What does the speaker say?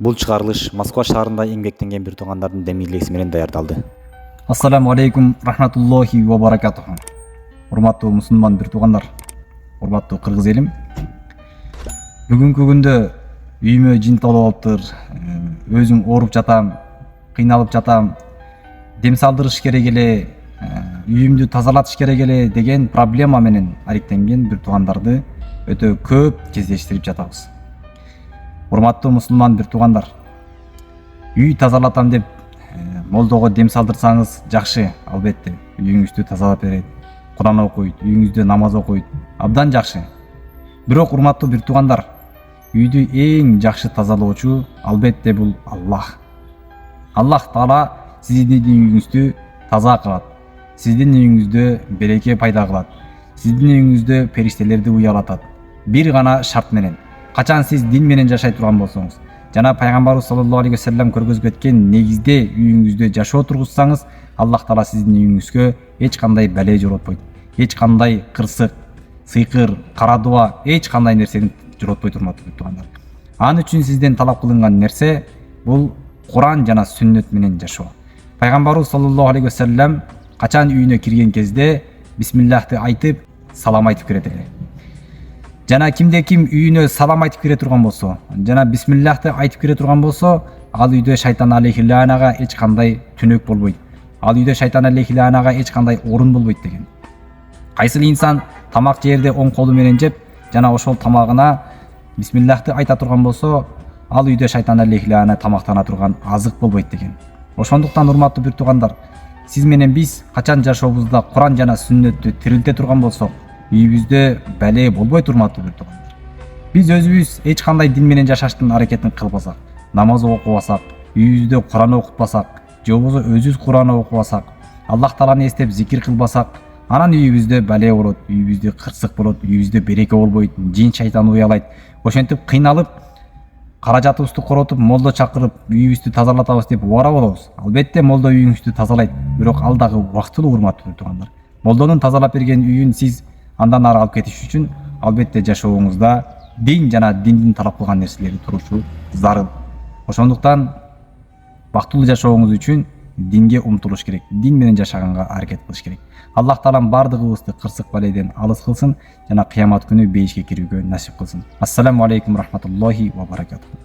Бул чыгарылыш Москва шаарында эмгектенген бир туугандардын демилгеси менен даярдалды. Ассаламу алейкум рахматуллахи ва баракатуху. Урматтуу мусулман бир туугандар, урматтуу кыргыз элим. Бүгүнкү күндө үйүмө жин толуп алыптыр. Өзүм ооруп жатам, кыйналып жатам. Дем салдырыш керек эле, үйүмдү тазалатыш керек эле деген проблема менен алектенген бир туугандарды өтө көп кездештирип жатабыз. Урматтуу мусулман бир туугандар, үй тазалатам деп молдого дем салдырсаңыз жакшы, албетте үйүңүздү тазалап берет, Куран окуйт, үйүңүздө намаз окуйт, абдан жакшы. Бирок урматтуу бир туугандар, үйдү эң жакшы тазалоочу албетте бул Аллах. Аллах Таала сиздин үйүңүздү таза кылат, сиздин үйүңүздө береке пайда кылат, сиздин үйүңүздө периштелерди уялатат. Бир гана шарт менен, качан сиз дин менен жашай турган болсоңуз, жана пайгамбарыбыз саллаллаху алейхи вассалам көргөзүп кеткен негизде үйүңүздө жашоо тургузсаңыз, Аллах Таала сиздин үйүңүзгө эч кандай бале жолотпойт, эч кандай кырсык, сыйкыр, кара дуба, эч кандай нерсени жолотпойт, урматтуу туугандар. Анын үчүн сизден талап кылынган нерсе бул Куран жана сүннөт менен жашоо. Пайгамбарыбыз саллаллаху алейхи вассалам качан үйүнө кирген кезде бисмиллахты айтып, салам айтып кирет эле. Жана кимде ким үйүнө салам айтып кире турган болсо, жана бисмиллахты айтып кире турган болсо, ал үйдө шайтан алейхи лаанага эч кандай түнөк болбойт. Ал үйдө шайтан алейхи лаанага эч кандай орун болбойт деген. Кайсыл инсан тамак жээрде оң колу менен жеп, жана ошол тамагына бисмиллахты айта турган болсо, ал үйдө шайтан алейхи лаана тамактана турган азык болбойт деген. Ошондуктан урматтуу бир туугандар, сиз менен биз качан жашообузда Куран жана сүннөттү тирилте турган болсок, үйүбүздө бале болбойт, урматтуу бир туугандар. Биз өзүбүз эч кандай дин менен жашаштын аракетин кылбасак, намаз окубасак, үйүбүздө Куран окутпасак, же болбосо өзүбүз Куран окубасак, Аллах Тааланы эстеп зикир кылбасак, анан үйүбүздө бале болот, үйүбүздө кырсык болот, үйүбүздө береке болбойт, жин шайтан уялайт. Ошентип кыйналып, каражатыбызды коротуп, молдо чакырып, үйүбүздү тазалатабыз деп убара болобуз. Албетте молдо үйүңүздү тазалайт, бирок ал дагы убактылуу, урматтуу туугандар. Молдонун тазалап берген үйүн сиз андан ары алып кетиш үчүн албетте жашооңузда дин жана диндин талап кылган нерселери турушу зарыл. Ошондуктан бактылуу жашооңуз үчүн динге умтулуш керек, дин менен жашаганга аракет кылыш керек. Аллах Таалам бардыгыбызды кырсык баледен алыс кылсын жана кыямат күнү бейишке кирүүгө насип кылсын. Ассаламу алейкум рахматуллахи ва баракатуху.